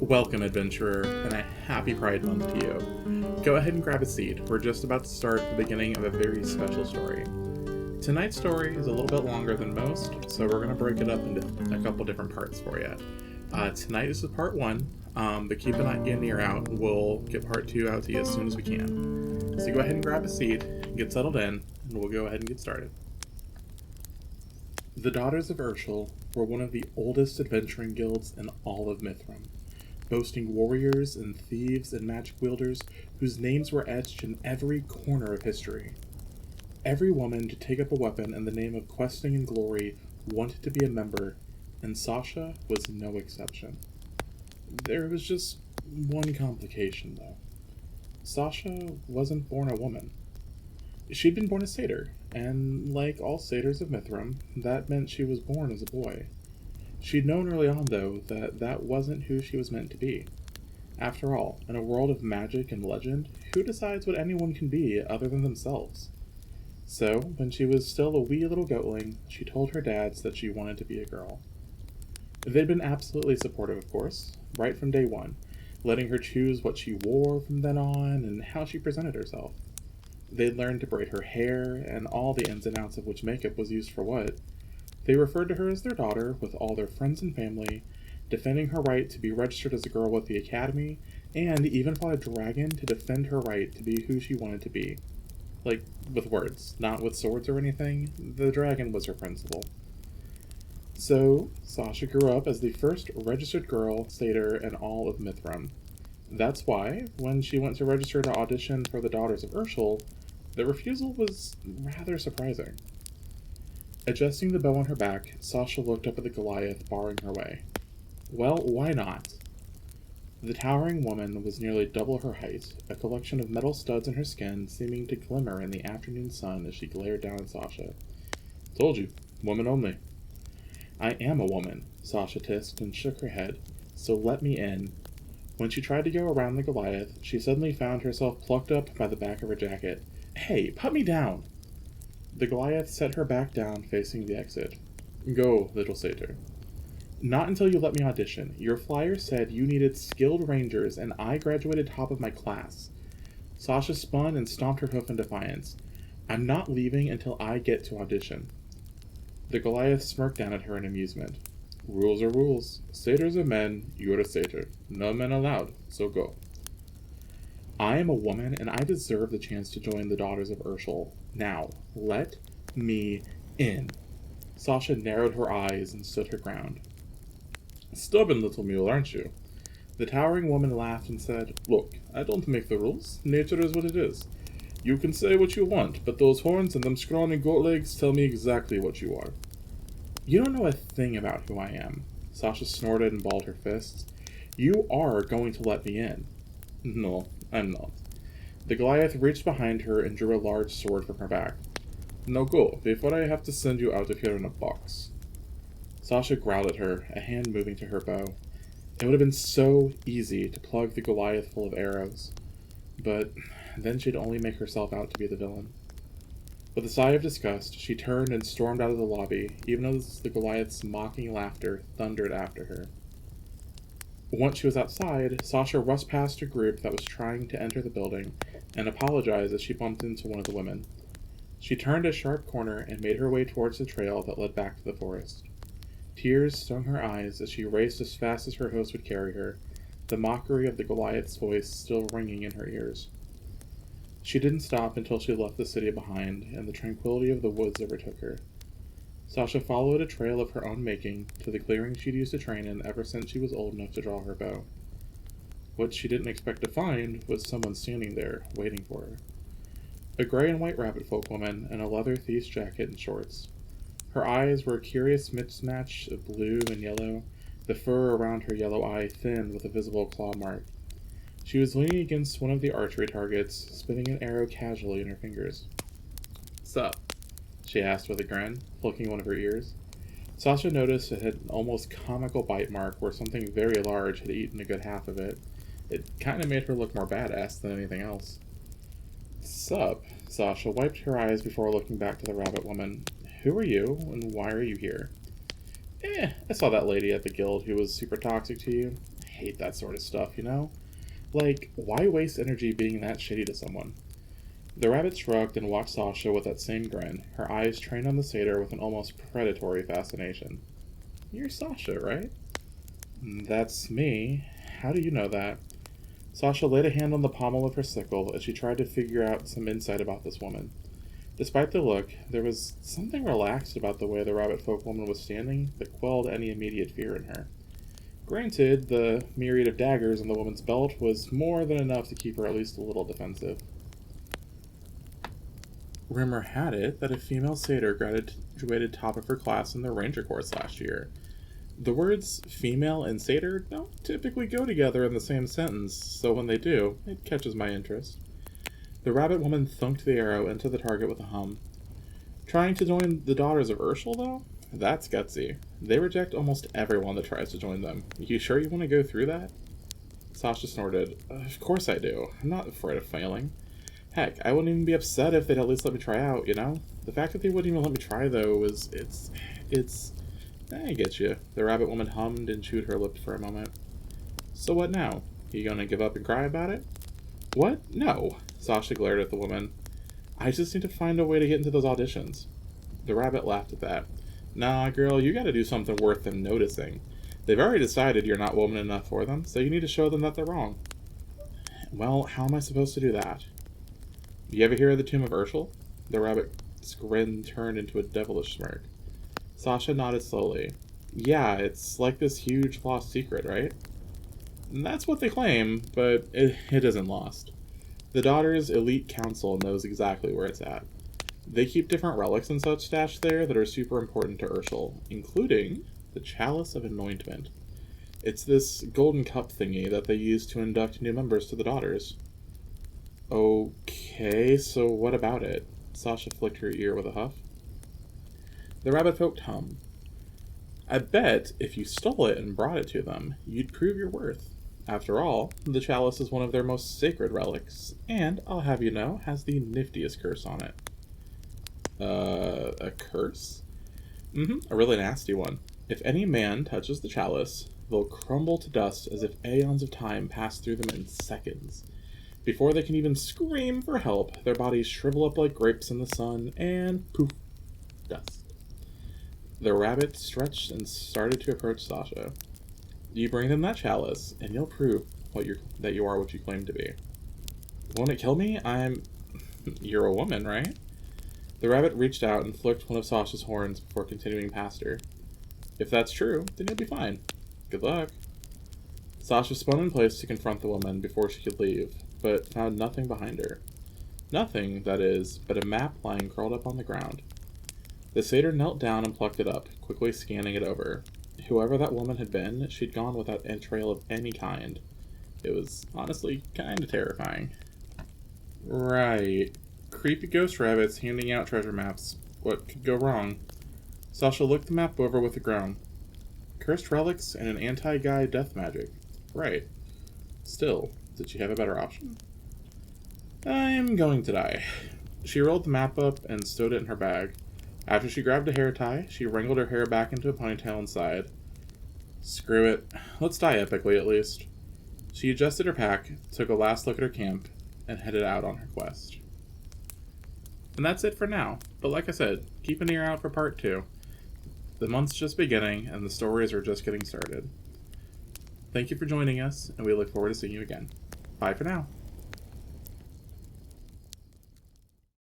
Welcome, adventurer, and a happy Pride Month to you. Go ahead and grab a seat. We're just about to start the beginning of a very special story. Tonight's story is a little bit longer than most, so we're going to break it up into a couple different parts for you. Tonight is part one, but keep an ear out. We'll get part two out to you as soon as we can. So go ahead and grab a seat, get settled in, and we'll go ahead and get started. The Daughters of Urshel were one of the oldest adventuring guilds in all of Mithram, boasting warriors and thieves and magic wielders whose names were etched in every corner of history. Every woman to take up a weapon in the name of questing and glory wanted to be a member, and Sasha was no exception. There was just one complication, though. Sasha wasn't born a woman. She'd been born a satyr, and like all satyrs of Mithram, that meant she was born as a boy. She'd known early on, though, that that wasn't who she was meant to be. After all, in a world of magic and legend, who decides what anyone can be other than themselves? So, when she was still a wee little goatling, she told her dads that she wanted to be a girl. They'd been absolutely supportive, of course, right from day one, letting her choose what she wore from then on and how she presented herself. They'd learned to braid her hair, and all the ins and outs of which makeup was used for what. They referred to her as their daughter with all their friends and family, defending her right to be registered as a girl with the academy, and even fought a dragon to defend her right to be who she wanted to be. Like, with words, not with swords or anything. The dragon was her principal. So, Sasha grew up as the first registered girl satyr in all of Mithram. That's why, when she went to register to audition for the Daughters of Urshel, the refusal was rather surprising. Adjusting the bow on her back, Sasha looked up at the Goliath barring her way. Well, why not? The towering woman was nearly double her height, a collection of metal studs in her skin seeming to glimmer in the afternoon sun as she glared down at Sasha. Told you, woman only. I am a woman, Sasha hissed and shook her head, so let me in. When she tried to go around the Goliath, she suddenly found herself plucked up by the back of her jacket. Hey, put me down! The Goliath set her back down, facing the exit. Go, little satyr. Not until you let me audition. Your flyer said you needed skilled rangers, and I graduated top of my class. Sasha spun and stomped her hoof in defiance. I'm not leaving until I get to audition. The Goliath smirked down at her in amusement. Rules are rules. Satyrs are men, you're a satyr. No men allowed, so go. I am a woman, and I deserve the chance to join the Daughters of Urshel. Now, let me in. Sasha narrowed her eyes and stood her ground. Stubborn little mule, aren't you? The towering woman laughed and said, Look, I don't make the rules. Nature is what it is. You can say what you want, but those horns and them scrawny goat legs tell me exactly what you are. You don't know a thing about who I am. Sasha snorted and balled her fists. You are going to let me in. No, I'm not. The Goliath reached behind her and drew a large sword from her back. Now go, before I have to send you out of here in a box. Sasha growled at her, a hand moving to her bow. It would have been so easy to plug the Goliath full of arrows. But then she'd only make herself out to be the villain. With a sigh of disgust, she turned and stormed out of the lobby, even as the Goliath's mocking laughter thundered after her. Once she was outside, Sasha rushed past a group that was trying to enter the building and apologized as she bumped into one of the women. She turned a sharp corner and made her way towards the trail that led back to the forest. Tears stung her eyes as she raced as fast as her host would carry her, the mockery of the Goliath's voice still ringing in her ears. She didn't stop until she left the city behind, and the tranquility of the woods overtook her. Sasha followed a trail of her own making to the clearing she'd used to train in ever since she was old enough to draw her bow. What she didn't expect to find was someone standing there, waiting for her. A gray and white rabbit folk woman in a leather thief's jacket and shorts. Her eyes were a curious mismatch of blue and yellow, the fur around her yellow eye thin with a visible claw mark. She was leaning against one of the archery targets, spinning an arrow casually in her fingers. Sup? She asked with a grin, plucking one of her ears. Sasha noticed it had an almost comical bite mark where something very large had eaten a good half of it. It kind of made her look more badass than anything else. Sup? Sasha wiped her eyes before looking back to the rabbit woman. Who are you, and why are you here? I saw that lady at the guild who was super toxic to you. hate that sort of stuff, you know? Like, why waste energy being that shitty to someone? The rabbit shrugged and watched Sasha with that same grin, her eyes trained on the satyr with an almost predatory fascination. You're Sasha, right? That's me. How do you know that? Sasha laid a hand on the pommel of her sickle as she tried to figure out some insight about this woman. Despite the look, there was something relaxed about the way the rabbit folk woman was standing that quelled any immediate fear in her. Granted, the myriad of daggers on the woman's belt was more than enough to keep her at least a little defensive. Rumor had it that a female satyr graduated top of her class in the ranger course last year. The words female and satyr don't typically go together in the same sentence, so when they do, it catches my interest. The rabbit woman thunked the arrow into the target with a hum. Trying to join the Daughters of Urshel, though? That's gutsy. They reject almost everyone that tries to join them. You sure you want to go through that? Sasha snorted. Of course I do. I'm not afraid of failing. Heck, I wouldn't even be upset if they'd at least let me try out, you know? The fact that they wouldn't even let me try, though, I get you. The rabbit woman hummed and chewed her lip for a moment. So what now? You gonna give up and cry about it? What? No. Sasha glared at the woman. I just need to find a way to get into those auditions. The rabbit laughed at that. Nah, girl, you gotta do something worth them noticing. They've already decided you're not woman enough for them, so you need to show them that they're wrong. Well, how am I supposed to do that? You ever hear of the Tomb of Urshel? The rabbit's grin turned into a devilish smirk. Sasha nodded slowly. Yeah, it's like this huge lost secret, right? And that's what they claim, but it isn't lost. The Daughters' elite council knows exactly where it's at. They keep different relics and such stashed there that are super important to Urshel, including the Chalice of Anointment. It's this golden cup thingy that they use to induct new members to the Daughters. Okay, so what about it? Sasha flicked her ear with a huff. The rabbit folk hummed. I bet if you stole it and brought it to them, you'd prove your worth. After all, the chalice is one of their most sacred relics, and, I'll have you know, has the niftiest curse on it. A curse? A really nasty one. If any man touches the chalice, they'll crumble to dust as if aeons of time pass through them in seconds. Before they can even scream for help, their bodies shrivel up like grapes in the sun, and poof, dust. The rabbit stretched and started to approach Sasha. You bring them that chalice, and you'll prove that you are what you claim to be. Won't it kill me? You're a woman, right? The rabbit reached out and flicked one of Sasha's horns before continuing past her. If that's true, then you'll be fine. Good luck. Sasha spun in place to confront the woman before she could leave, but found nothing behind her. Nothing, that is, but a map lying curled up on the ground. The satyr knelt down and plucked it up, quickly scanning it over. Whoever that woman had been, she'd gone without a trail of any kind. It was honestly kinda terrifying. Right. Creepy ghost rabbits handing out treasure maps. What could go wrong? Sasha looked the map over with a groan. Cursed relics and an anti-guy death magic. Right. Still, did she have a better option? I'm going to die. She rolled the map up and stowed it in her bag. After she grabbed a hair tie, she wrangled her hair back into a ponytail and sighed. Screw it. Let's die epically, at least. She adjusted her pack, took a last look at her camp, and headed out on her quest. And that's it for now. But like I said, keep an ear out for part 2. The month's just beginning, and the stories are just getting started. Thank you for joining us, and we look forward to seeing you again. Bye for now.